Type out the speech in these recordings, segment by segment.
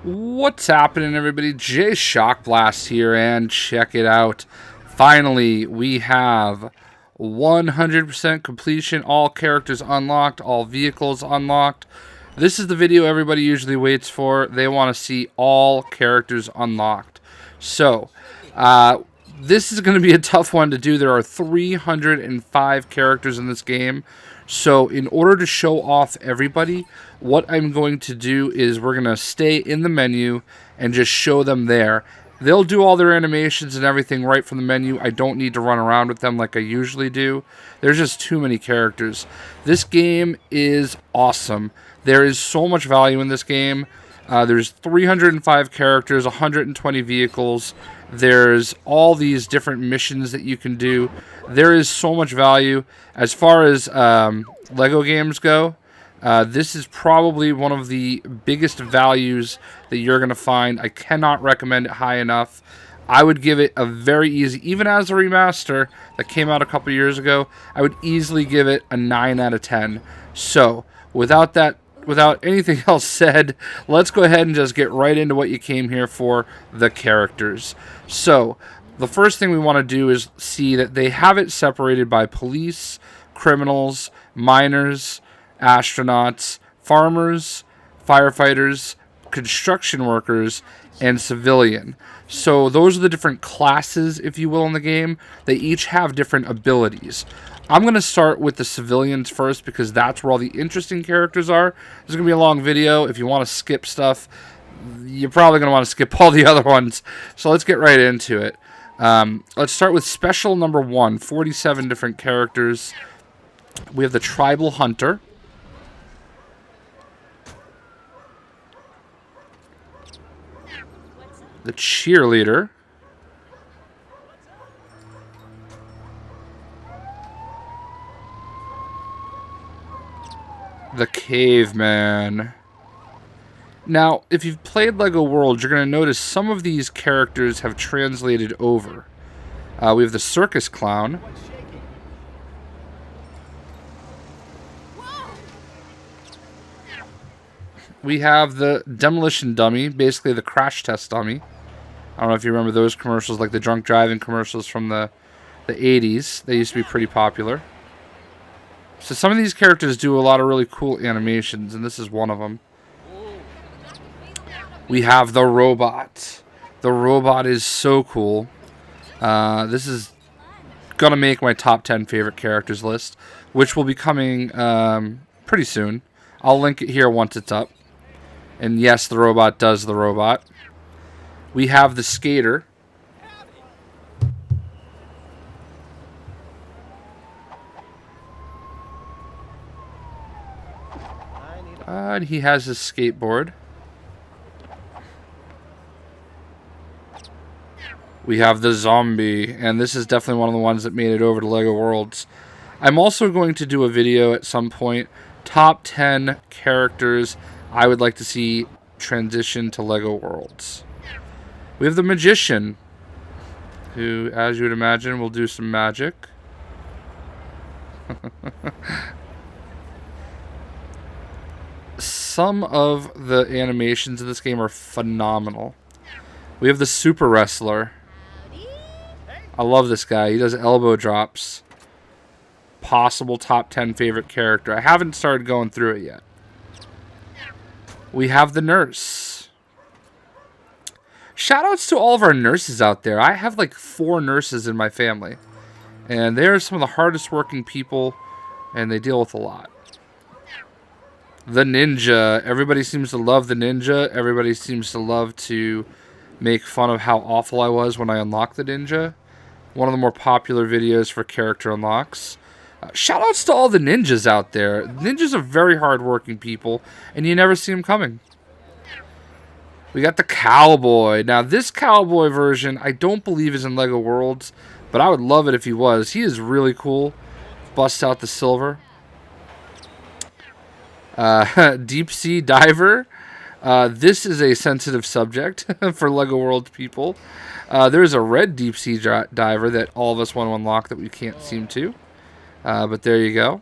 What's happening, everybody? JayShockblast here, and check it out. Finally, we have 100% completion, all characters unlocked, all vehicles unlocked. This is the video everybody usually waits for. They want to see all characters unlocked. So, this is going to be a tough one to do. There are 305 characters in this game. So in order to show off everybody, what I'm going to do is we're going to stay in the menu and just show them there. They'll do all their animations and everything right from the menu. I don't need to run around with them like I usually do. There's just too many characters. This game is awesome. There is so much value in this game. There's 305 characters, 120 vehicles. There's all these different missions that you can do. There is so much value. As far as LEGO games go, this is probably one of the biggest values that you're going to find. I cannot recommend it high enough. I would give it a very easy, even as a remaster that came out a couple years ago, I would easily give it a 9 out of 10. So, without anything else said, let's go ahead and just get right into what you came here for, the characters. So, the first thing we want to do is see that they have it separated by police, criminals, miners, astronauts, farmers, firefighters, construction workers, and civilian. So those are the different classes, if you will, in the game. They each have different abilities. I'm going to start with the civilians first because that's where all the interesting characters are. This is going to be a long video. If you want to skip stuff, you're probably going to want to skip all the other ones. So let's get right into it. Let's start with special number 1, 47 different characters. We have the tribal hunter. The cheerleader. The caveman. Now, if you've played LEGO Worlds, you're going to notice some of these characters have translated over. We have the circus clown. We have the demolition dummy, basically the crash test dummy. I don't know if you remember those commercials, like the drunk driving commercials from the 80s. They used to be pretty popular. So some of these characters do a lot of really cool animations, and this is one of them. We have the robot. The robot is so cool. This is going to make my top 10 favorite characters list, which will be coming pretty soon. I'll link it here once it's up. And yes, the robot does the robot. We have the skater. And he has his skateboard. We have the zombie, and this is definitely one of the ones that made it over to LEGO Worlds. I'm also going to do a video at some point, top 10 characters I would like to see transition to LEGO Worlds. We have the magician, who, as you would imagine, will do some magic. Some of the animations in this game are phenomenal. We have the super wrestler. I love this guy. He does elbow drops. Possible top 10 favorite character. I haven't started going through it yet. We have the nurse. Shoutouts to all of our nurses out there. I have like 4 nurses in my family. And they are some of the hardest working people, and they deal with a lot. The ninja. Everybody seems to love the ninja. Everybody seems to love to make fun of how awful I was when I unlocked the ninja. One of the more popular videos for character unlocks. Shoutouts to all the ninjas out there. Ninjas are very hard-working people, and you never see them coming. We got the cowboy. Now, this cowboy version, I don't believe is in LEGO Worlds, but I would love it if he was. He is really cool. Bust out the silver. Deep sea diver. This is a sensitive subject for LEGO Worlds people. There's a red deep sea diver that all of us want to unlock that we can't seem to. But there you go.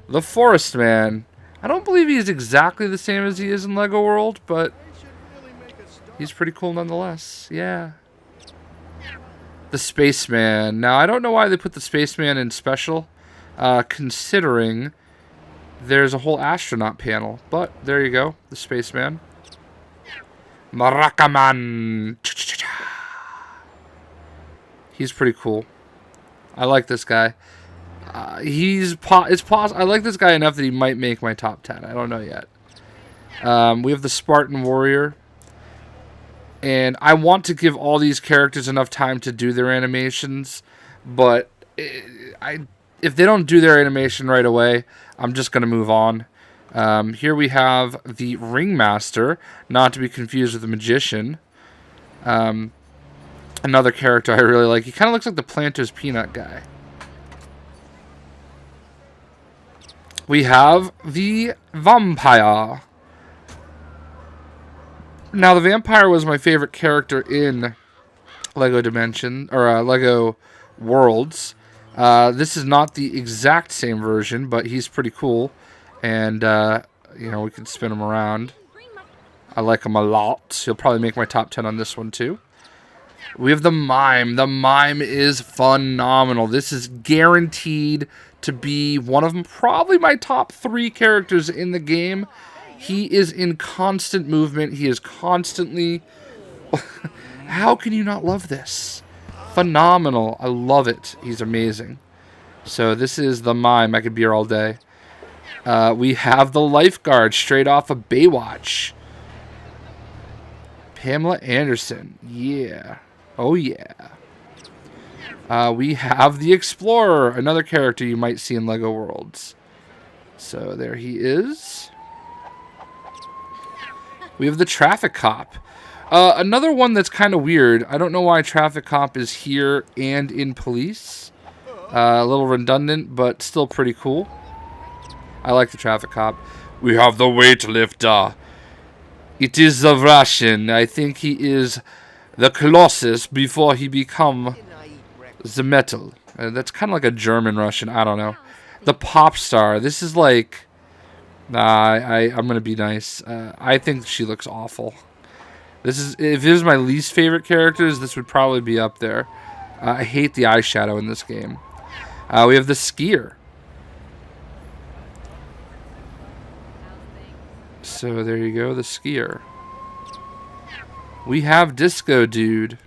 The Forest Man. I don't believe he is exactly the same as he is in LEGO World, but He's pretty cool nonetheless. Yeah. The Spaceman. Now, I don't know why they put the Spaceman in special, considering there's a whole astronaut panel. But there you go. The Spaceman. Marakaman. He's pretty cool. I like this guy. I like this guy enough that he might make my top 10. I don't know yet. We have the Spartan Warrior. And I want to give all these characters enough time to do their animations. But if they don't do their animation right away, I'm just going to move on. Here we have the Ringmaster, not to be confused with the Magician. Another character I really like. He kind of looks like the Planters Peanut guy. We have the Vampire. Now, the Vampire was my favorite character in LEGO Dimension, or LEGO Worlds. This is not the exact same version, but he's pretty cool. And, you know, we can spin him around. I like him a lot. He'll probably make my top 10 on this one, too. We have the Mime. The Mime is phenomenal. This is guaranteed to be one of them, probably my top 3 characters in the game. He is in constant movement. He is constantly... How can you not love this? Phenomenal. I love it. He's amazing. So this is the Mime. I could be here all day. We have the Lifeguard, straight off of Baywatch. Pamela Anderson. Yeah. Oh, yeah. We have the Explorer, another character you might see in LEGO Worlds. So there he is. We have the Traffic Cop. Another one that's kind of weird. I don't know why Traffic Cop is here and in Police. A little redundant, but still pretty cool. I like the Traffic Cop. We have the Weightlifter. It is the Russian. I think he is the Colossus before he become the metal. That's kind of like a German Russian. I don't know. The Pop Star. This is like... I'm going to be nice. I think she looks awful. This is... If it was my least favorite characters, this would probably be up there. I hate the eyeshadow in this game. We have the Skier. So there you go, the Skier. We have Disco Dude.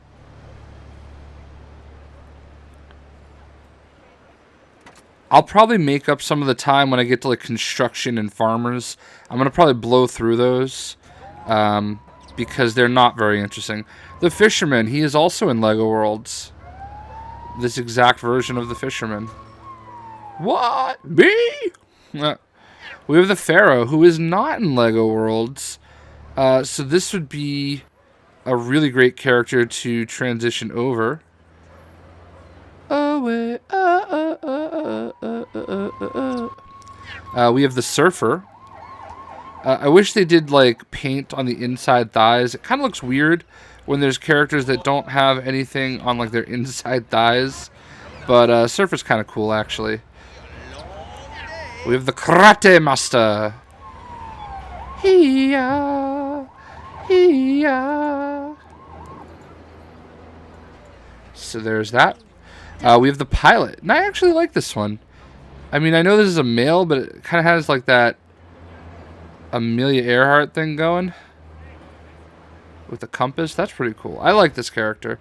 I'll probably make up some of the time when I get to like construction and farmers. I'm going to probably blow through those because they're not very interesting. The Fisherman, he is also in LEGO Worlds. This exact version of the Fisherman. What? Me? We have the Pharaoh, who is not in LEGO Worlds. So this would be a really great character to transition over. We have the Surfer. I wish they did like paint on the inside thighs. It kind of looks weird when there's characters that don't have anything on like their inside thighs. But Surfer's kind of cool actually. We have the Karate Master. Hiya, hiya. So there's that. We have the Pilot, and I actually like this one. I mean, I know this is a male, but it kind of has like that Amelia Earhart thing going with the compass. That's pretty cool. I like this character.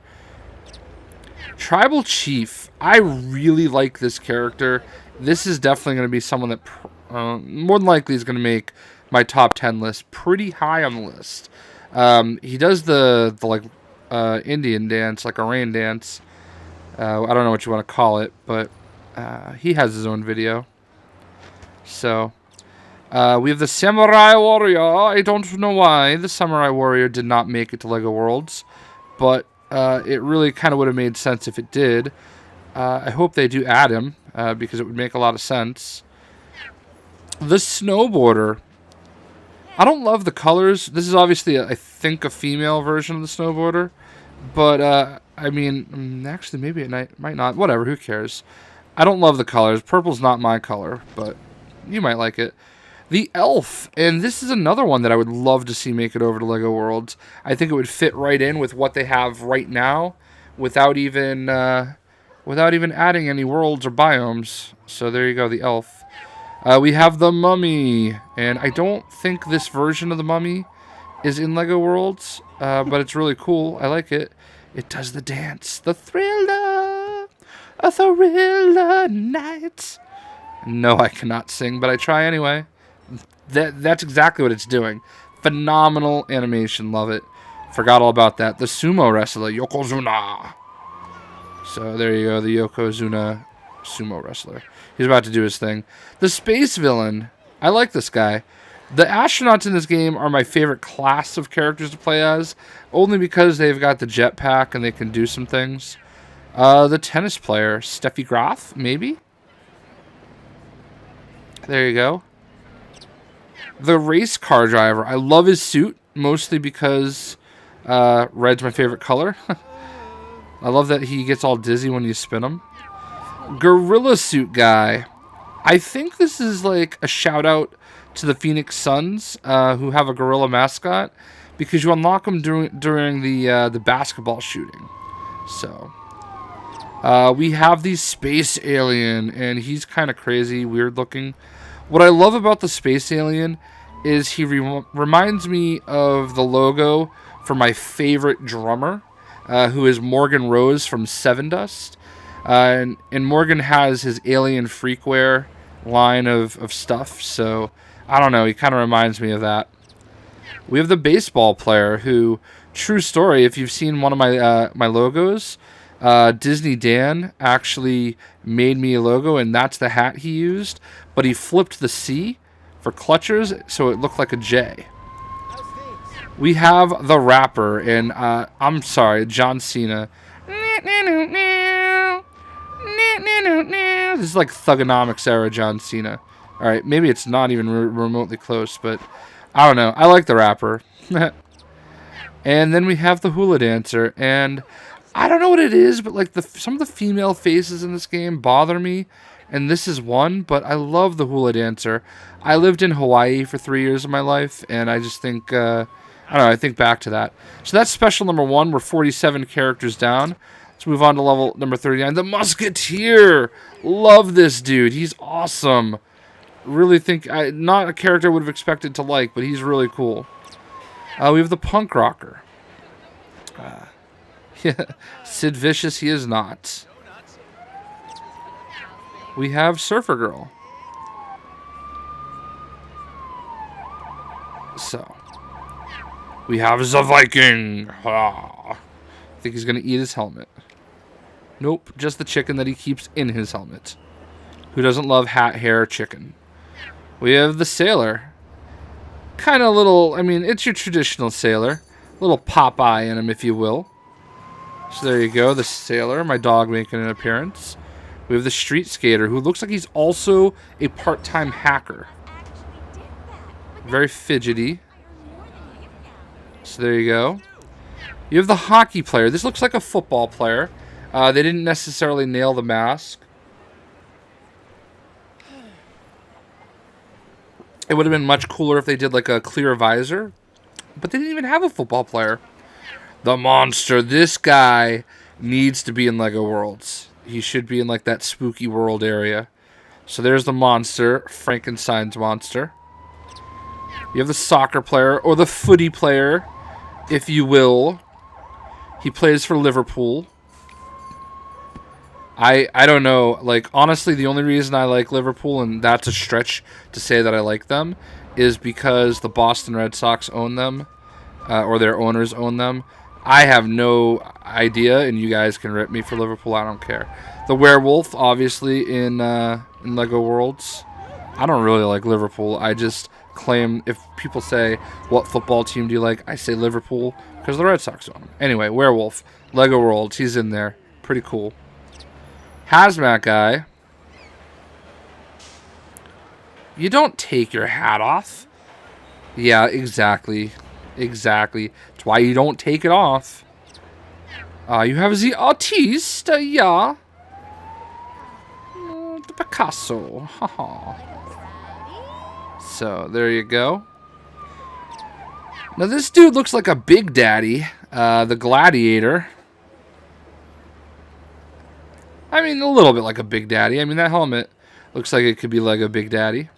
Tribal Chief. I really like this character. This is definitely going to be someone that more than likely is going to make my top 10 list. Pretty high on the list. He does the like Indian dance, like a rain dance. I don't know what you want to call it, but he has his own video. So, we have the Samurai Warrior. I don't know why the Samurai Warrior did not make it to LEGO Worlds, but it really kind of would have made sense if it did. I hope they do add him, because it would make a lot of sense. The Snowboarder. I don't love the colors. This is obviously, I think, a female version of the Snowboarder, but I mean, actually, maybe it might not. Whatever, who cares? I don't love the colors. Purple's not my color, but you might like it. The Elf, and this is another one that I would love to see make it over to LEGO Worlds. I think it would fit right in with what they have right now, without even adding any worlds or biomes. So there you go, the Elf. We have the Mummy, and I don't think this version of the Mummy is in LEGO Worlds, but it's really cool. I like it. It does the dance, the thriller, a thriller night. No, I cannot sing, but I try anyway. That's exactly what it's doing. Phenomenal animation, love it. Forgot all about that. The sumo wrestler, Yokozuna. So there you go, the Yokozuna sumo wrestler. He's about to do his thing. The space villain, I like this guy. The astronauts in this game are my favorite class of characters to play as, only because they've got the jetpack and they can do some things. The tennis player, Steffi Graf, maybe? There you go. The race car driver. I love his suit, mostly because red's my favorite color. I love that he gets all dizzy when you spin him. Gorilla suit guy. I think this is like a shout out to the Phoenix Suns, who have a gorilla mascot, because you unlock them during the basketball shooting. So we have the space alien, and he's kind of crazy, weird looking. What I love about the space alien is he reminds me of the logo for my favorite drummer, who is Morgan Rose from Seven Dust. And Morgan has his alien freakware line of stuff, so I don't know, he kind of reminds me of that. We have the baseball player who, true story, if you've seen one of my logos, Disney Dan actually made me a logo, and that's the hat he used, but he flipped the C for clutchers so it looked like a J. We have the rapper, and I'm sorry, John Cena. This is like Thugonomics era John Cena. Alright, maybe it's not even remotely close, but I don't know. I like the rapper. And then we have the hula dancer, and I don't know what it is, but like some of the female faces in this game bother me, and this is one, but I love the hula dancer. I lived in Hawaii for 3 years of my life, and I just think, I don't know, I think back to that. So that's special number 1. We're 47 characters down. Let's move on to level number 39. The Musketeer! Love this dude. He's awesome. Really think, not a character I would have expected to like, but he's really cool. We have the Punk Rocker. Yeah, Sid Vicious, he is not. We have Surfer Girl. So, we have the Viking. I think he's going to eat his helmet. Nope, just the chicken that he keeps in his helmet. Who doesn't love hat, hair, chicken? We have the Sailor. Kind of little, I mean, it's your traditional sailor. Little Popeye in him, if you will. So there you go, the Sailor, my dog making an appearance. We have the Street Skater, who looks like he's also a part-time hacker. Very fidgety. So there you go. You have the Hockey Player. This looks like a football player. They didn't necessarily nail the mask. It would have been much cooler if they did like a clear visor. But they didn't even have a football player. The Monster. This guy needs to be in LEGO Worlds. He should be in like that spooky world area. So there's the Monster. Frankenstein's monster. You have the soccer player, or the footy player, if you will. He plays for Liverpool. I don't know. Like, honestly, the only reason I like Liverpool, and that's a stretch to say that I like them, is because the Boston Red Sox own them, or their owners own them. I have no idea, and you guys can rip me for Liverpool. I don't care. The Werewolf, obviously, in LEGO Worlds. I don't really like Liverpool. I just claim, if people say, what football team do you like? I say Liverpool, because the Red Sox own them. Anyway, Werewolf, LEGO Worlds, he's in there. Pretty cool. Hazmat guy. You don't take your hat off. Yeah, exactly. Exactly. That's why you don't take it off. You have the artiste, yeah. The Picasso. Haha. So there you go. Now this dude looks like a Big Daddy, the Gladiator. I mean, a little bit like a Big Daddy. I mean, that helmet looks like it could be LEGO Big Daddy.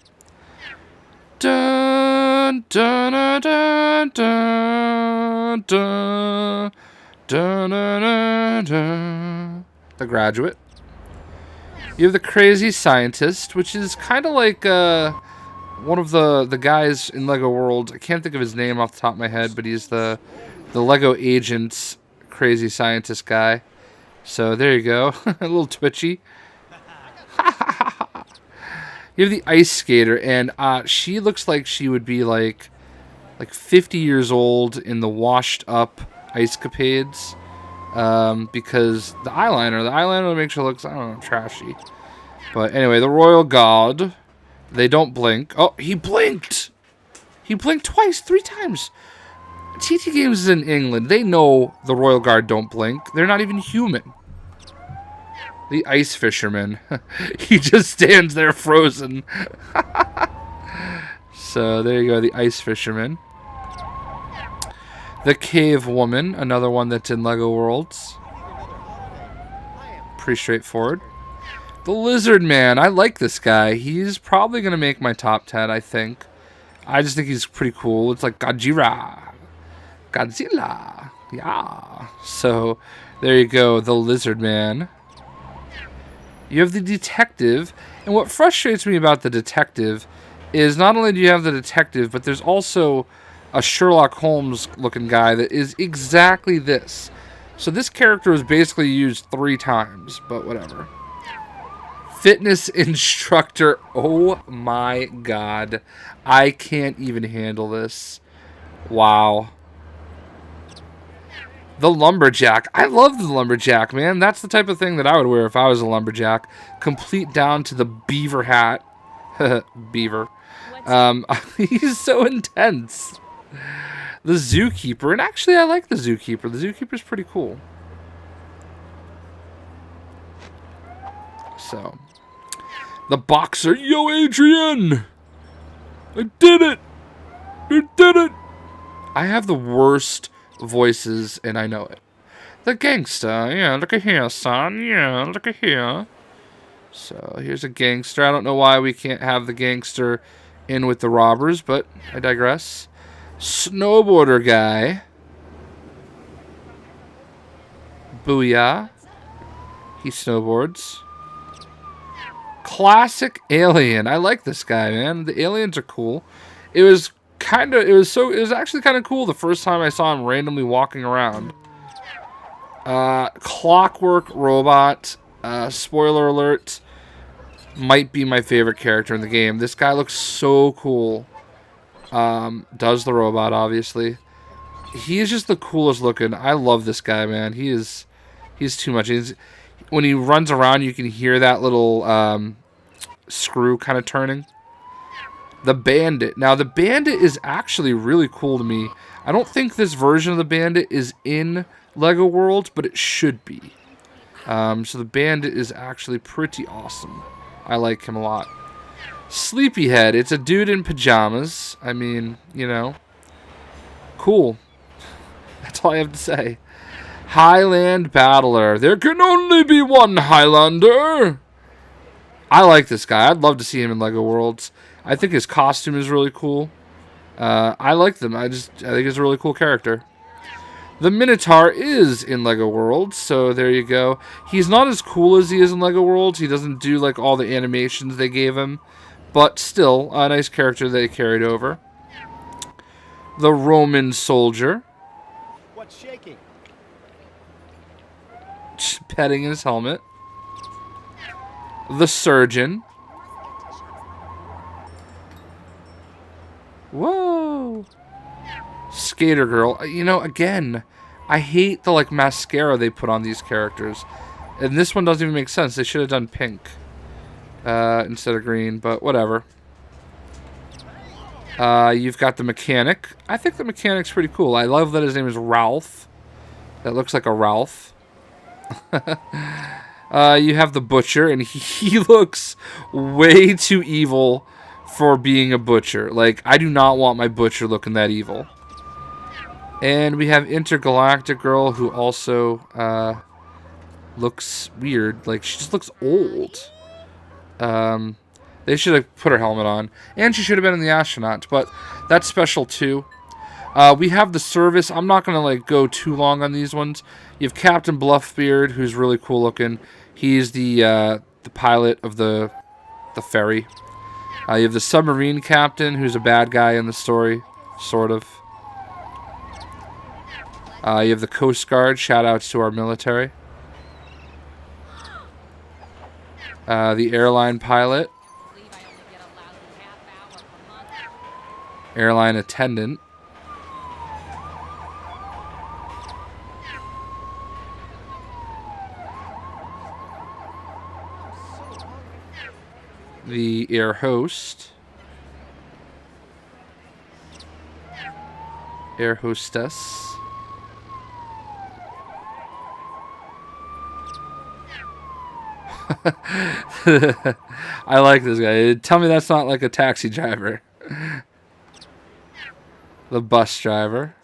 Dun, dun, dun, dun, dun, dun, dun, dun, dun. The Graduate. You have the Crazy Scientist, which is kind of like one of the guys in LEGO World. I can't think of his name off the top of my head, but he's the LEGO Agents Crazy Scientist guy. So there you go. A little twitchy. You have the Ice Skater, and she looks like she would be like 50 years old in the washed up Ice Capades. Because the eyeliner makes her look, I don't know, trashy. But anyway, the Royal Guard, they don't blink. Oh, he blinked! He blinked twice, 3 times. TT Games is in England. They know the Royal Guard don't blink. They're not even human. The Ice Fisherman. He just stands there frozen. So there you go, the Ice Fisherman. The Cave Woman, another one that's in LEGO Worlds. Pretty straightforward. The Lizard Man, I like this guy. He's probably going to make my top 10, I think. I just think he's pretty cool. It's like Godzilla. Yeah. So, there you go, the Lizard Man. You have the Detective. And what frustrates me about the Detective is not only do you have the Detective, but there's also a Sherlock Holmes looking guy that is exactly this. So this character was basically used 3 times, but whatever. Fitness instructor. Oh my god. I can't even handle this. Wow. The Lumberjack. I love the Lumberjack, man. That's the type of thing that I would wear if I was a Lumberjack. Complete down to the beaver hat. Beaver. He's so intense. The Zookeeper. And actually, I like the Zookeeper. The Zookeeper's pretty cool. So. The Boxer. Yo, Adrian! I did it! You did it! I have the worst voices, and I know it. The Gangster. Yeah, look at here, son. Yeah, look at here. So, here's a gangster. I don't know why we can't have the gangster in with the robbers, but I digress. Snowboarder guy. Booyah. He snowboards. Classic alien. I like this guy, man. The aliens are cool. It was actually kind of cool the first time I saw him randomly walking around. Clockwork Robot. Spoiler alert. Might be my favorite character in the game. This guy looks so cool. Does the robot, obviously. He is just the coolest looking. I love this guy, man. He's too much. When he runs around, you can hear that little screw kind of turning. The Bandit. Now, the Bandit is actually really cool to me. I don't think this version of the Bandit is in LEGO Worlds, but it should be. So the Bandit is actually pretty awesome. I like him a lot. Sleepyhead. It's a dude in pajamas. I mean, you know. Cool. That's all I have to say. Highland Battler. There can only be one Highlander. I like this guy. I'd love to see him in LEGO Worlds. I think his costume is really cool. I like them. I think he's a really cool character. The Minotaur is in LEGO Worlds, so there you go. He's not as cool as he is in LEGO Worlds. He doesn't do like all the animations they gave him, but still a nice character they carried over. The Roman Soldier. What's shaking? Petting his helmet. The Surgeon. Whoa. Skater Girl. You know, again, I hate the like mascara they put on these characters. And this one doesn't even make sense. They should have done pink instead of green, but whatever. You've got the Mechanic. I think the Mechanic's pretty cool. I love that his name is Ralph. That looks like a Ralph. You have the Butcher, and he looks way too evil for being a butcher. Like, I do not want my butcher looking that evil. And we have Intergalactic Girl, who also looks weird. Like, she just looks old. They should have put her helmet on. And she should have been in the astronaut, but that's special too. We have the service. I'm not going to like go too long on these ones. You have Captain Bluffbeard, who's really cool looking. He's the pilot of the ferry. You have the submarine captain, who's a bad guy in the story, sort of. You have the Coast Guard. Shout outs to our military. The airline pilot. Airline attendant. The air host. Air hostess. I like this guy. Tell me that's not like a taxi driver. The bus driver.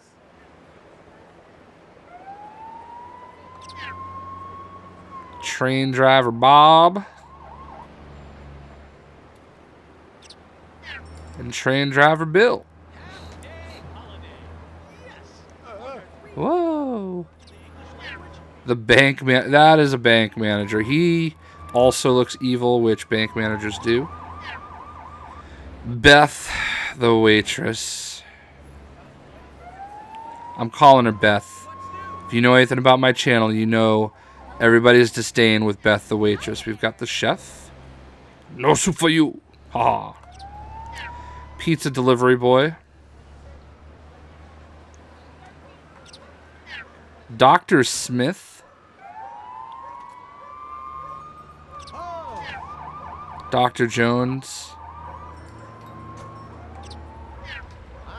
Train driver Bob. And train driver Bill. Whoa. The bank man. That is a bank manager. He also looks evil, which bank managers do. Beth, the waitress. I'm calling her Beth. If you know anything about my channel, you know everybody's disdain with Beth, the waitress. We've got the chef. No soup for you. Ha. Pizza delivery boy. Dr. Smith. Dr. Jones.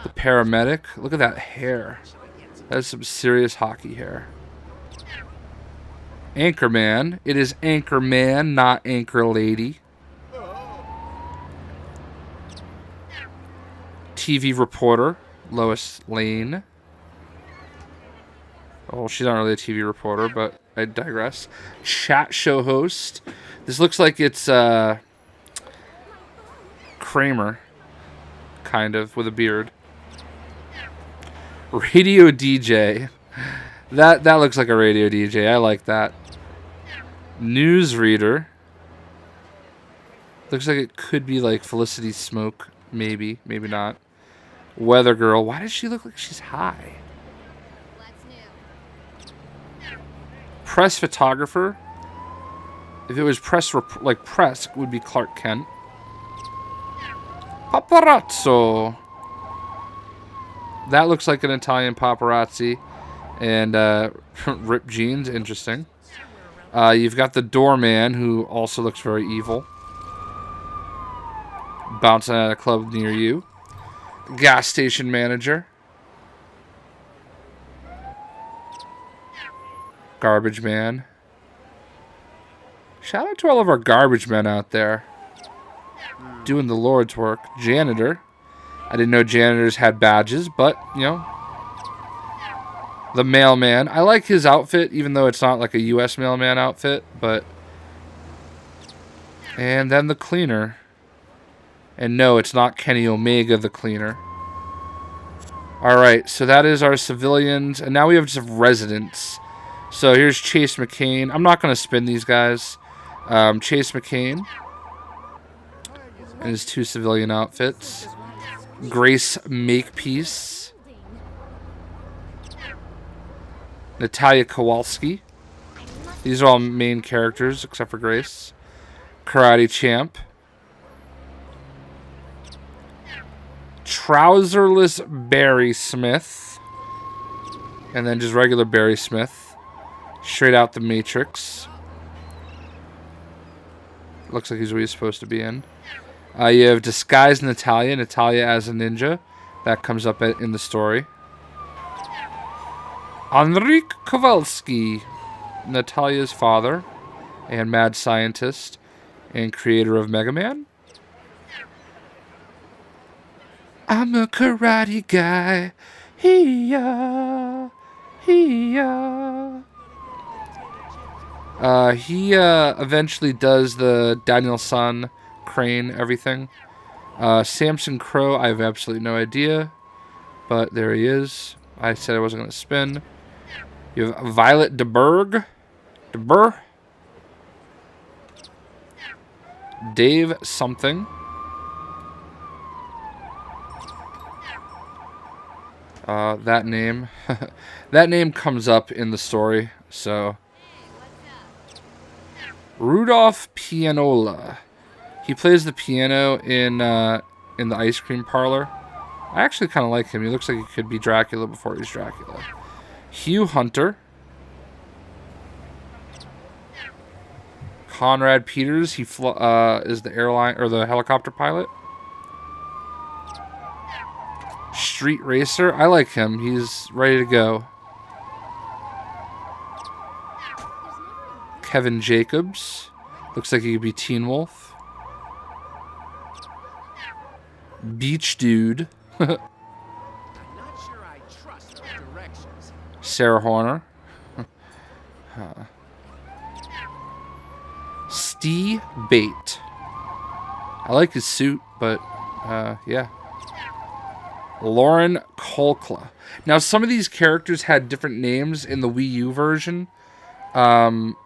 The paramedic. Look at that hair. That is some serious hockey hair. Anchorman. It is Anchorman, not Anchor Lady. TV reporter. Lois Lane. Oh, she's not really a TV reporter, but I digress. Chat show host. This looks like it's Kramer, kind of, with a beard. Radio DJ. That looks like a radio DJ. I like that. Newsreader. Looks like it could be like Felicity Smoke. Maybe. Maybe not. Weather girl. Why does she look like she's high? Press photographer. If it was press, press, it would be Clark Kent. Paparazzo. That looks like an Italian paparazzi. And ripped jeans. Interesting. You've got the doorman, who also looks very evil. Bouncing at a club near you. Gas station manager. Garbage man. Shout out to all of our garbage men out there. Doing the Lord's work. Janitor. I didn't know janitors had badges, but, you know. The mailman. I like his outfit, even though it's not like a U.S. mailman outfit, but. And then the cleaner. And no, it's not Kenny Omega, the cleaner. Alright, so that is our civilians. And now we have just residents. So here's Chase McCain. I'm not going to spin these guys. Chase McCain. And his two civilian outfits. Grace Makepeace. Natalia Kowalski. These are all main characters except for Grace. Karate Champ. Trouserless Barry Smith. And then just regular Barry Smith. Straight out the Matrix. Looks like he's what he's supposed to be in. You have Disguised Natalia. Natalia as a ninja. That comes up in the story. Enrique Kowalski. Natalia's father. And mad scientist. And creator of Mega Man. I'm a karate guy. He-ya. He-ya. He eventually does the Daniel-san crane everything. Samson Crow, I have absolutely no idea. But there he is. I said I wasn't going to spin. You have Violet DeBurg. DeBur. Dave something. That name. That name comes up in the story, so. Rudolph Pianola. He plays the piano in the ice cream parlor. I actually kind of like him. He looks like he could be Dracula before he's Dracula. Hugh Hunter. Conrad Peters. He is the airline or the helicopter pilot. Street Racer. I like him. He's ready to go. Kevin Jacobs. Looks like he could be Teen Wolf. Beach Dude. I'm not sure I trust your directions. Sarah Horner. Steve Bate. I like his suit, but yeah. Lauren Kolkla. Now, some of these characters had different names in the Wii U version. From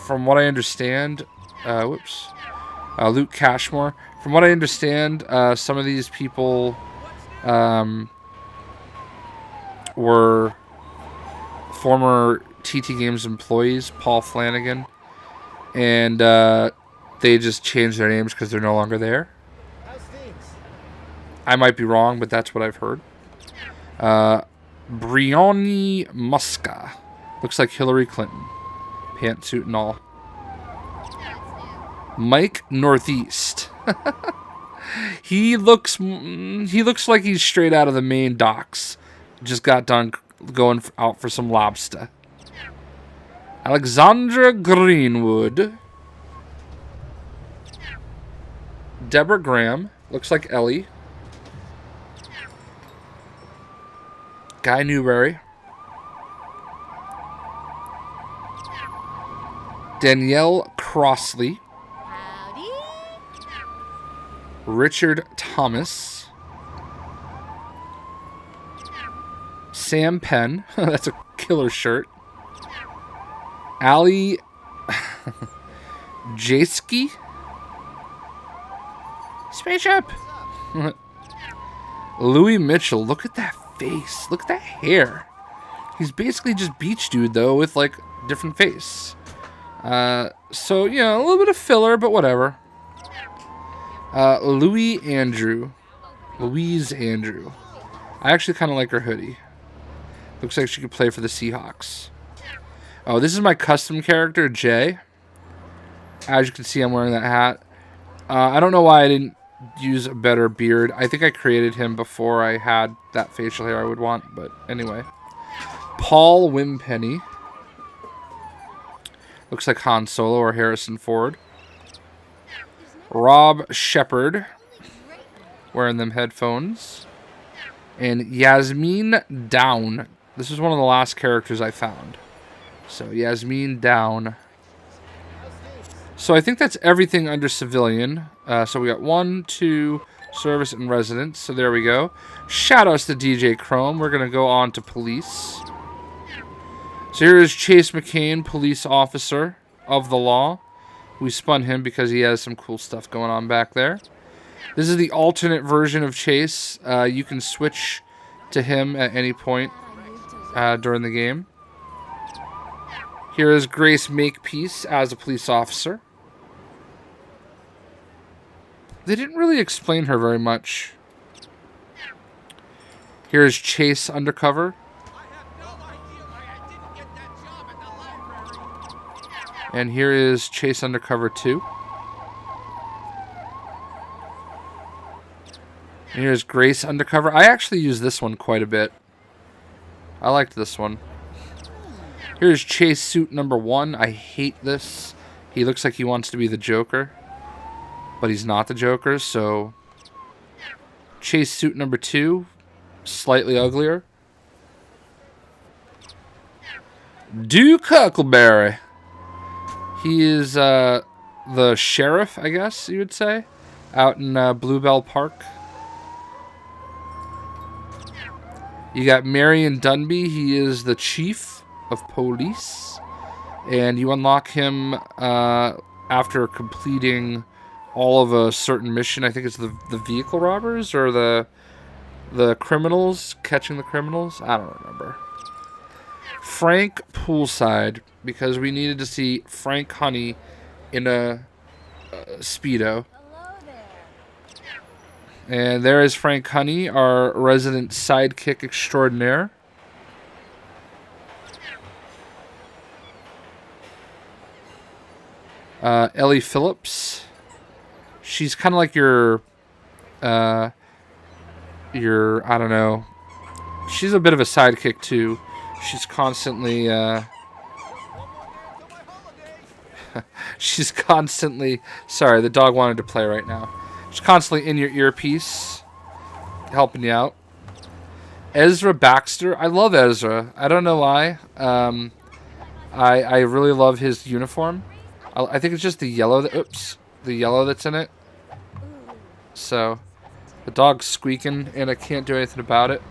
what I understand, Luke Cashmore. From what I understand, some of these people were former TT Games employees, Paul Flanagan, and they just changed their names because they're no longer there. How's things? I might be wrong, but that's what I've heard. Brioni Musca. Looks like Hillary Clinton. Pantsuit and all. Mike Northeast. He looks like he's straight out of the main docks. Just got done going out for some lobster. Alexandra Greenwood. Deborah Graham. Looks like Ellie. Guy Newberry. Danielle Crossley. Howdy. Richard Thomas. Sam Penn. That's a killer shirt. Ali Jaski. Spaceship. Louis Mitchell. Look at that face. Look at that hair. He's basically just Beach Dude, though, with, like, different face. So, you know, a little bit of filler, but whatever. Louise Andrew. I actually kind of like her hoodie. Looks like she could play for the Seahawks. Oh, this is my custom character, Jay. As you can see, I'm wearing that hat. I don't know why I didn't use a better beard. I think I created him before I had that facial hair I would want, but anyway. Paul Wimpenny. Looks like Han Solo or Harrison Ford. Rob Shepard. Wearing them headphones. And Yasmin Down. This is one of the last characters I found. So, Yasmin Down. So, I think that's everything under civilian. So, we got 1, 2, service, and residence. So, there we go. Shoutouts to DJ Chrome. We're going to go on to police. So, here is Chase McCain, police officer of the law. We spun him because he has some cool stuff going on back there. This is the alternate version of Chase. You can switch to him at any point during the game. Here is Grace Makepeace as a police officer. They didn't really explain her very much. Here is Chase Undercover. And here is Chase Undercover 2. And here's Grace Undercover. I actually use this one quite a bit. I liked this one. Here's Chase Suit number 1. I hate this. He looks like he wants to be the Joker. But he's not the Joker, so... Chase suit number 2, slightly uglier. Duke Huckleberry. He is the sheriff, I guess you would say, out in Bluebell Park. You got Marion Dunby. He is the chief of police. And you unlock him after completing all of a certain mission. I think it's the vehicle robbers or the criminals, catching the criminals. I don't remember. Frank Poolside, because we needed to see Frank Honey in a Speedo. And there is Frank Honey, our resident sidekick extraordinaire. Ellie Phillips. She's kind of like your, I don't know. She's a bit of a sidekick too. She's constantly, she's constantly, sorry, the dog wanted to play right now. She's constantly in your earpiece, helping you out. Ezra Baxter. I love Ezra. I don't know why. I really love his uniform. I think it's just the yellow. The yellow that's in it. So, the dog's squeaking, and I can't do anything about it.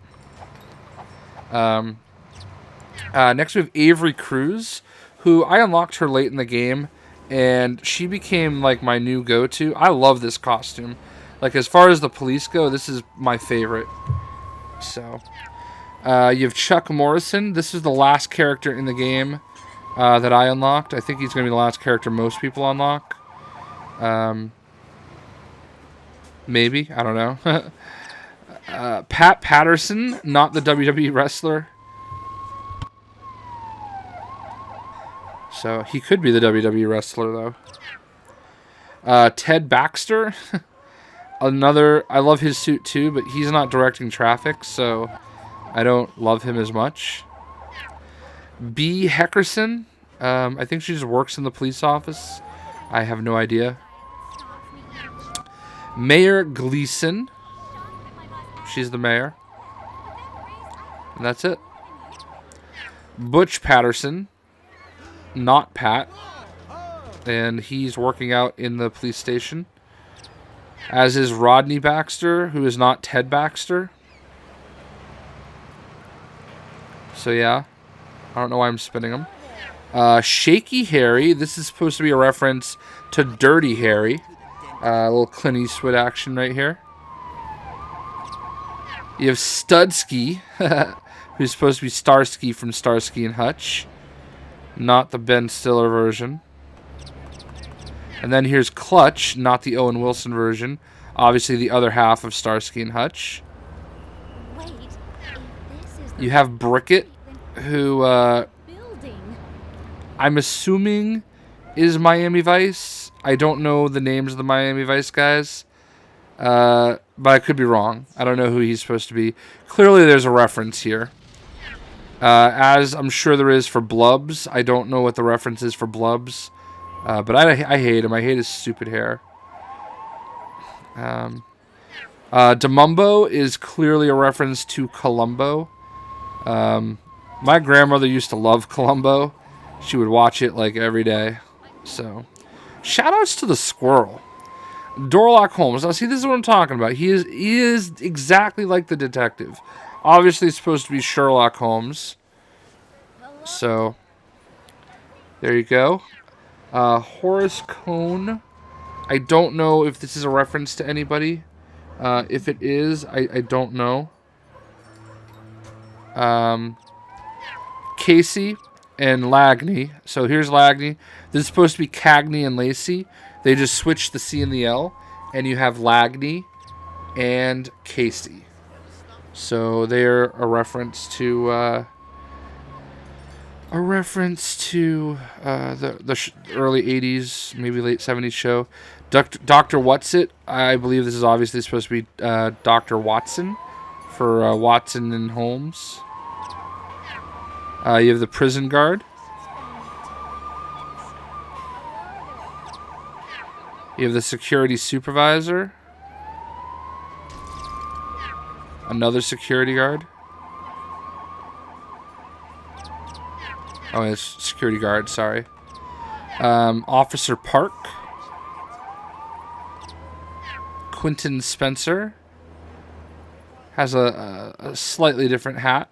Next we have Avery Cruz, who I unlocked her late in the game, and she became like my new go-to. I love this costume. Like, as far as the police go, this is my favorite. So, you have Chuck Morrison. This is the last character in the game that I unlocked. I think he's going to be the last character most people unlock. Maybe. I don't know. Pat Patterson, not the WWE wrestler. So, he could be the WWE wrestler, though. Ted Baxter. Another, I love his suit too, but he's not directing traffic, so I don't love him as much. B. Heckerson. I think she just works in the police office. I have no idea. Mayor Gleason. She's the mayor. And that's it. Butch Patterson. Not Pat. And he's working out in the police station. As is Rodney Baxter, who is not Ted Baxter. So yeah. I don't know why I'm spinning him. Shaky Harry. This is supposed to be a reference to Dirty Harry. A little Clint Eastwood action right here. You have Studsky, who's supposed to be Starsky from Starsky and Hutch. Not the Ben Stiller version. And then here's Clutch, not the Owen Wilson version. Obviously the other half of Starsky and Hutch. You have Brickett, who I'm assuming is Miami Vice. I don't know the names of the Miami Vice guys. But I could be wrong. I don't know who he's supposed to be. Clearly there's a reference here. As I'm sure there is for Blubs. I don't know what the reference is for Blubs. But I hate him. I hate his stupid hair. Demumbo is clearly a reference to Columbo. My grandmother used to love Columbo. She would watch it like every day. So, shoutouts to the squirrel. Dorlock Holmes. Now, see, this is what I'm talking about. He is exactly like the detective. Obviously, it's supposed to be Sherlock Holmes. So, there you go. Horace Cone. I don't know if this is a reference to anybody. If it is, I don't know. Casey and Lagney. So here's Lagney. This is supposed to be Cagney and Lacey. They just switched the C and the L. And you have Lagney and Casey. So they're a reference to the early 80s, maybe late 70s show. Dr. Whatsit. I believe this is obviously supposed to be Dr. Watson for Watson and Holmes. You have the prison guard. You have the security supervisor. Another security guard. Oh, it's security guard, sorry. Officer Park. Quentin Spencer. Has a slightly different hat.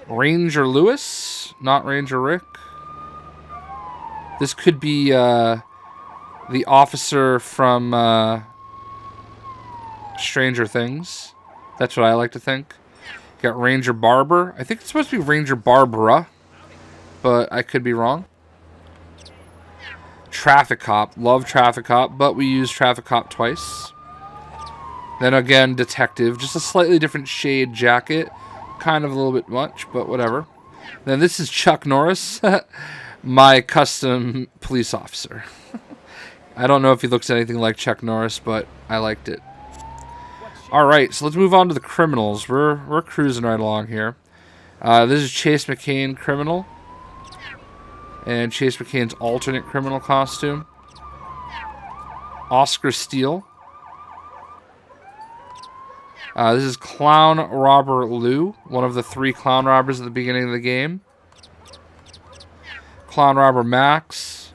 Ranger Lewis. Not Ranger Rick. This could be the officer from Stranger Things. That's what I like to think. Got Ranger Barber. I think it's supposed to be Ranger Barbara, but I could be wrong. Traffic Cop. Love Traffic Cop, but we use Traffic Cop twice. Then again, Detective. Just a slightly different shade jacket. Kind of a little bit much, but whatever. Then this is Chuck Norris, my custom police officer. I don't know if he looks anything like Chuck Norris, but I liked it. All right, so let's move on to the criminals. We're cruising right along here. This is Chase McCain, criminal. And Chase McCain's alternate criminal costume. Oscar Steele. This is Clown Robber Lou, one of the 3 clown robbers at the beginning of the game. Clown Robber Max.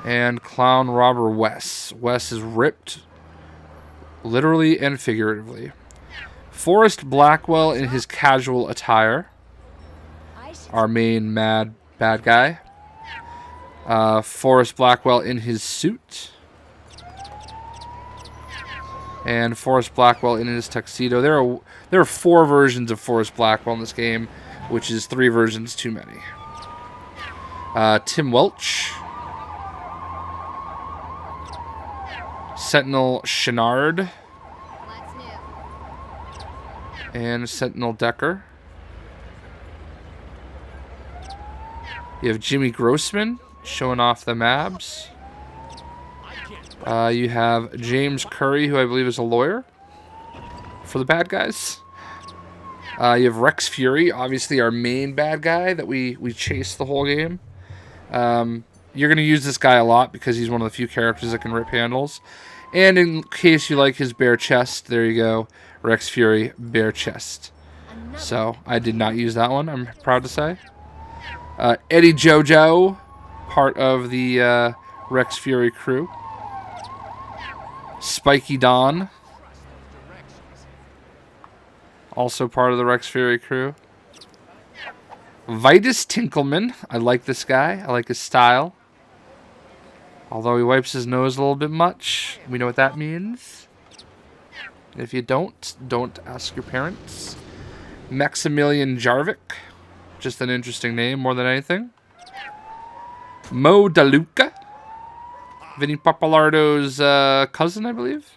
And Clown Robber Wes. Wes is ripped, literally and figuratively. Forrest Blackwell in his casual attire. Our main bad guy. Forrest Blackwell in his suit. And Forrest Blackwell in his tuxedo. There are 4 versions of Forrest Blackwell in this game, which is 3 versions too many. Tim Welch. Sentinel Chenard. And Sentinel Decker. You have Jimmy Grossman showing off the Mabs. You have James Curry, who I believe is a lawyer for the bad guys. You have Rex Fury, obviously our main bad guy that we chase the whole game. You're going to use this guy a lot because he's one of the few characters that can rip handles. And in case you like his bare chest, there you go. Rex Fury, bare chest. So, I did not use that one, I'm proud to say. Eddie Jojo, part of the Rex Fury crew. Spiky Don, also part of the Rex Fury crew. Vitus Tinkleman, I like this guy. I like his style. Although he wipes his nose a little bit much. We know what that means. If you don't ask your parents. Maximilian Jarvik. Just an interesting name more than anything. Mo DeLuca. Vinny Pappalardo's cousin, I believe.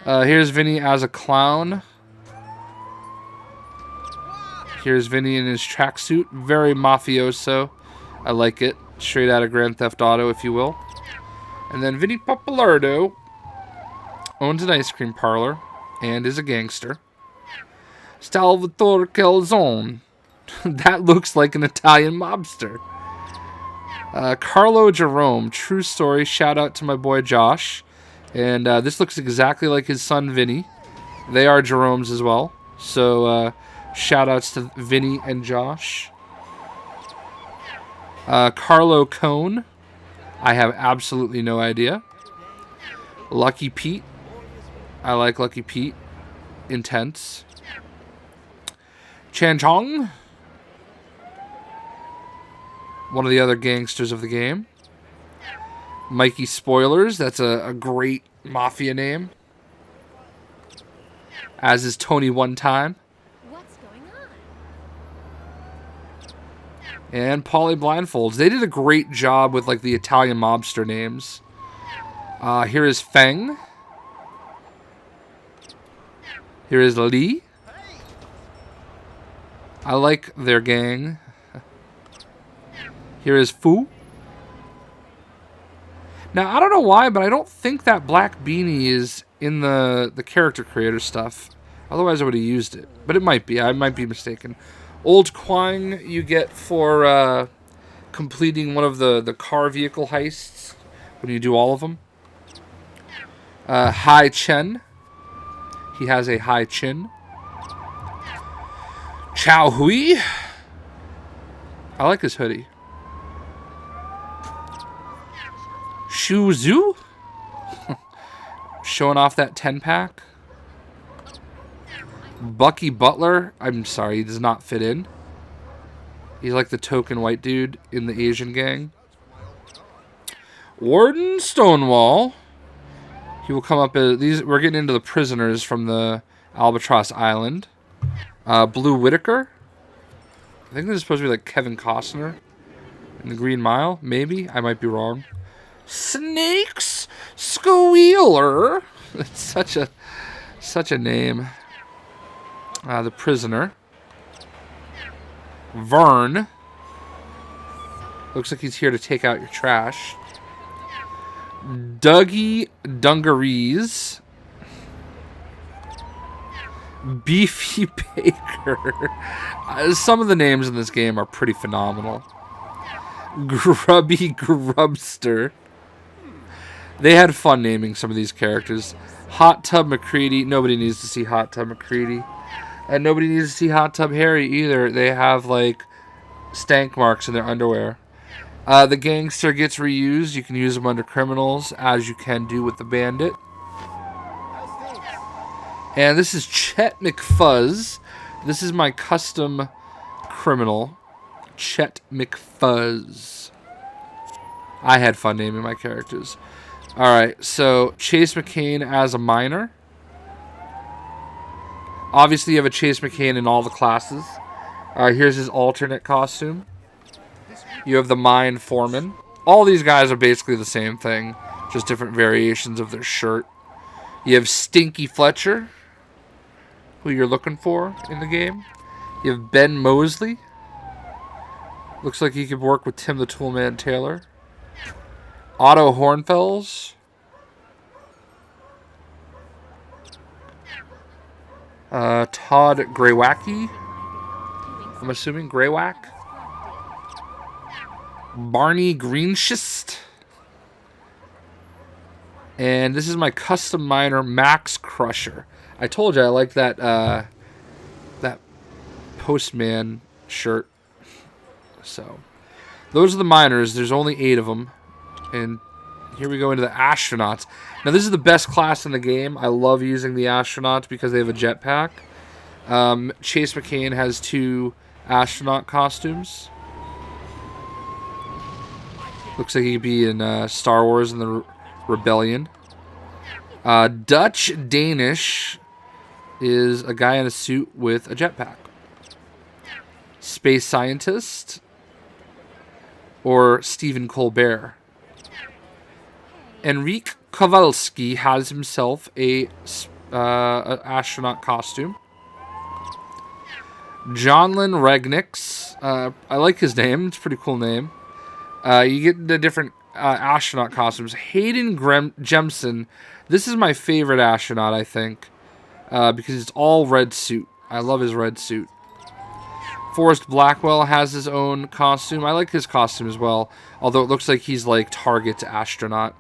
Here's Vinny as a clown. Here's Vinny in his tracksuit. Very mafioso. I like it. Straight out of Grand Theft Auto, if you will. And then Vinny Pappalardo owns an ice cream parlor and is a gangster. Salvatore Calzone. That looks like an Italian mobster. Carlo Jerome, true story. Shout out to my boy Josh. And this looks exactly like his son Vinny. They are Jeromes as well. So shout outs to Vinny and Josh. Carlo Cone. I have absolutely no idea. Lucky Pete. I like Lucky Pete. Intense. Chan Chong. One of the other gangsters of the game. Mikey Spoilers. That's a great mafia name. As is Tony One Time. What's going on? And Polly Blindfolds. They did a great job with like the Italian mobster names. Here is Feng. Here is Lee. I like their gang. Here is Fu. Now, I don't know why, but I don't think that black beanie is in the character creator stuff. Otherwise, I would have used it. But it might be. I might be mistaken. Old Quang you get for completing one of the car vehicle heists when you do all of them. Hai Chen. He has a high chin. Chow Hui. I like his hoodie. Shu Zhu. Showing off that 10-pack. Bucky Butler. I'm sorry, he does not fit in. He's like the token white dude in the Asian gang. Warden Stonewall. He will come up as these. We're getting into the prisoners from the Albatross Island. Blue Whitaker. I think this is supposed to be like Kevin Costner in the Green Mile. Maybe I might be wrong. Snakes Squealer. It's such a name. The prisoner. Vern. Looks like he's here to take out your trash. Dougie Dungarees. Beefy Baker. Some of the names in this game are pretty phenomenal. Grubby Grubster. They had fun naming some of these characters. Hot Tub McCready. Nobody needs to see Hot Tub McCready. And nobody needs to see Hot Tub Harry either. They have, like, stank marks in their underwear. The gangster gets reused. You can use them under criminals, as you can do with the bandit. And this is Chet McFuzz. This is my custom criminal, Chet McFuzz. I had fun naming my characters. Alright, so Chase McCain as a miner. Obviously, you have a Chase McCain in all the classes. Here's his alternate costume. You have the mine foreman. All these guys are basically the same thing, just different variations of their shirt. You have Stinky Fletcher, who you're looking for in the game. You have Ben Mosley. Looks like he could work with Tim the Toolman Taylor. Otto Hornfels. Todd Graywacky. I'm assuming Graywack. Barney Greenschist. And this is my custom miner, Max Crusher. I told you I like that that postman shirt. So those are the miners. There's only 8 of them. And here we go into the astronauts. Now this is the best class in the game. I love using the astronauts because they have a jetpack. Chase McCain has 2 astronaut costumes. Looks like he could be in Star Wars and the Rebellion. Dutch Danish is a guy in a suit with a jetpack. Space scientist or Stephen Colbert. Enrique Kowalski has himself a astronaut costume. Johnlin Regnix. I like his name. It's a pretty cool name. You get the different astronaut costumes. Hayden Jemison. This is my favorite astronaut, I think, because it's all red suit. I love his red suit. Forrest Blackwell has his own costume. I like his costume as well, although it looks like he's like Target's astronaut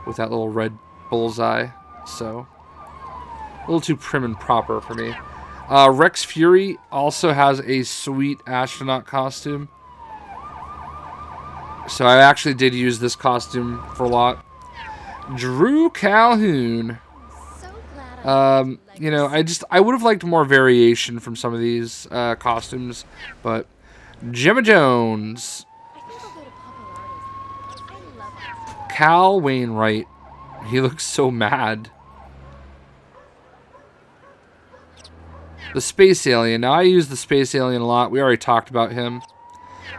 with that little red bullseye. So, a little too prim and proper for me. Rex Fury also has a sweet astronaut costume. So I actually did use this costume for a lot. Drew Calhoun. You know, I would have liked more variation from some of these costumes, but Gemma Jones. Cal Wainwright. He looks so mad. The space alien. Now I use the space alien a lot. We already talked about him.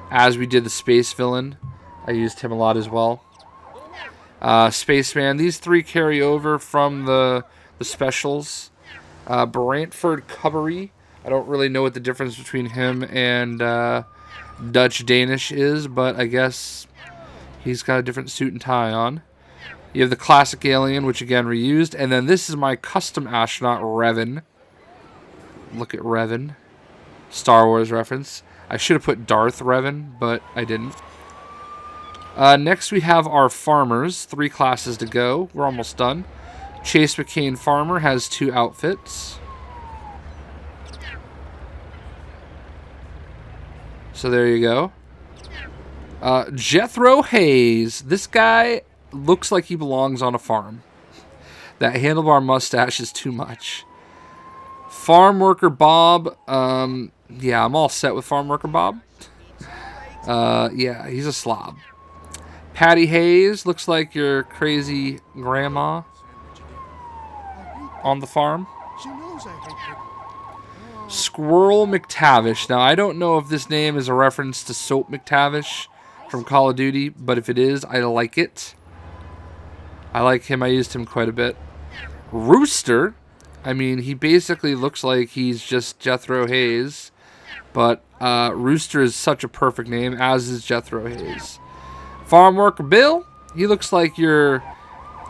As we did the space villain, I used him a lot as well. Spaceman. These 3 carry over from the specials. Brantford Cubbery. I don't really know what the difference between him and Dutch Danish is, but I guess he's got a different suit and tie on. You have the classic alien, which again reused, and then this is my custom astronaut, Revan. Look at Revan. Star Wars reference. I should have put Darth Revan, but I didn't. Next we have our farmers. 3 classes to go. We're almost done. Chase McCain Farmer has 2 outfits. So there you go. Jethro Hayes. This guy looks like he belongs on a farm. That handlebar mustache is too much. Farm Worker Bob. Yeah, I'm all set with Farm Worker Bob. Yeah, he's a slob. Patty Hayes looks like your crazy grandma on the farm. Squirrel McTavish. Now, I don't know if this name is a reference to Soap McTavish from Call of Duty, but if it is, I like it. I like him. I used him quite a bit. Rooster. I mean, he basically looks like he's just Jethro Hayes, but Rooster is such a perfect name, as is Jethro Hayes. Farm Worker Bill. He looks like your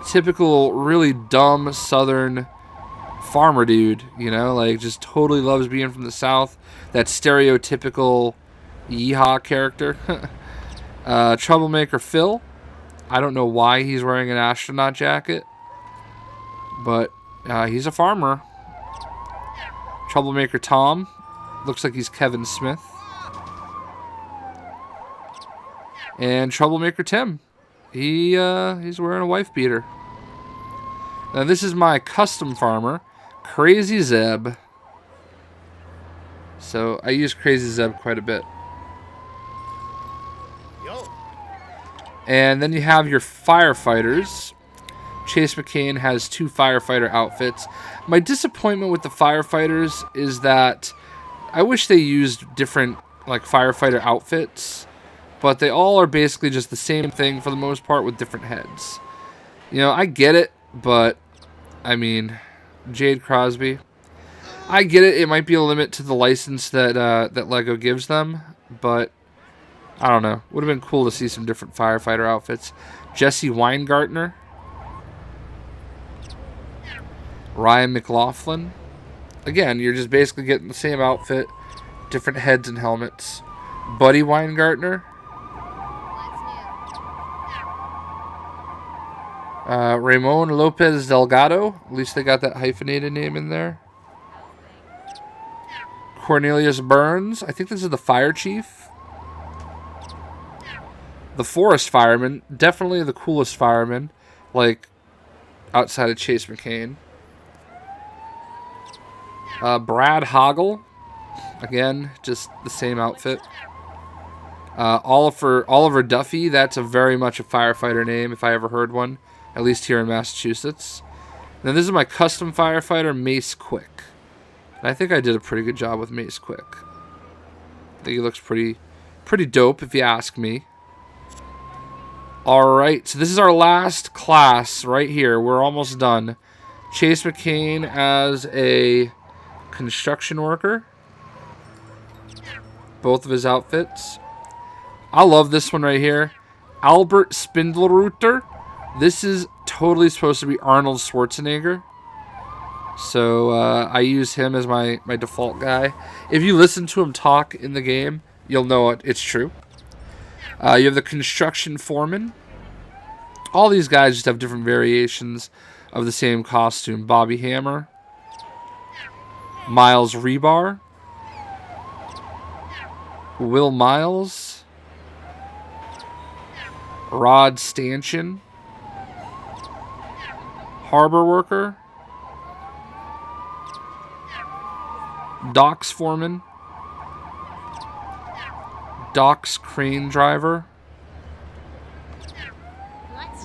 typical really dumb southern farmer dude, you know, like just totally loves being from the South. That stereotypical yeehaw character. Troublemaker Phil. I don't know why he's wearing an astronaut jacket, but he's a farmer. Troublemaker Tom. Looks like he's Kevin Smith. And Troublemaker Tim. He's wearing a wife beater. Now this is my custom farmer, Crazy Zeb. So I use Crazy Zeb quite a bit. And then you have your firefighters. Chase McCain has 2 firefighter outfits. My disappointment with the firefighters is that I wish they used different like firefighter outfits, but they all are basically just the same thing for the most part with different heads. You know, I get it, but I mean, Jade Crosby, I get it. It might be a limit to the license that that LEGO gives them, but I don't know. Would have been cool to see some different firefighter outfits. Jesse Weingartner. Ryan McLaughlin. Again, you're just basically getting the same outfit, different heads and helmets. Buddy Weingartner. Ramon Lopez Delgado. At least they got that hyphenated name in there. Cornelius Burns. I think this is the fire chief. The forest fireman. Definitely the coolest fireman. Like, outside of Chase McCain. Brad Hoggle. Again, just the same outfit. Oliver Duffy. That's a very much a firefighter name, if I ever heard one. At least here in Massachusetts. Then this is my custom firefighter, Mace Quick. And I think I did a pretty good job with Mace Quick. I think he looks pretty dope, if you ask me. Alright, so this is our last class right here. We're almost done. Chase McCain as a construction worker. Both of his outfits. I love this one right here. Albert Spindlerooter. This is totally supposed to be Arnold Schwarzenegger. So I use him as my default guy. If you listen to him talk in the game, you'll know it's true. You have the construction foreman. All these guys just have different variations of the same costume. Bobby Hammer. Miles Rebar. Will Miles. Rod Stanchion. Harbor Worker. Docks Foreman. Docks Crane Driver.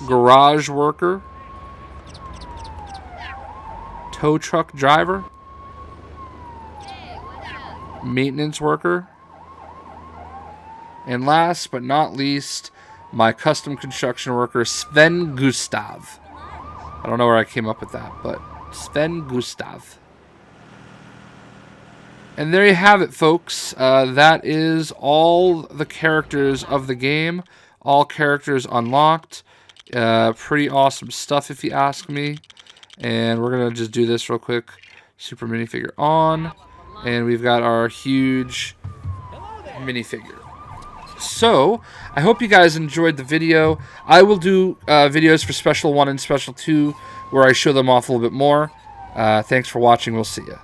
Garage Worker. Tow Truck Driver. Maintenance Worker. And last but not least, my custom construction worker, Sven Gustav. I don't know where I came up with that, but Sven Gustav. And there you have it, folks. That is all the characters of the game. All characters unlocked. Pretty awesome stuff, if you ask me. And we're going to just do this real quick. Super minifigure on. And we've got our huge minifigure. So, I hope you guys enjoyed the video. I will do videos for Special 1 and Special 2 where I show them off a little bit more. Thanks for watching. We'll see you.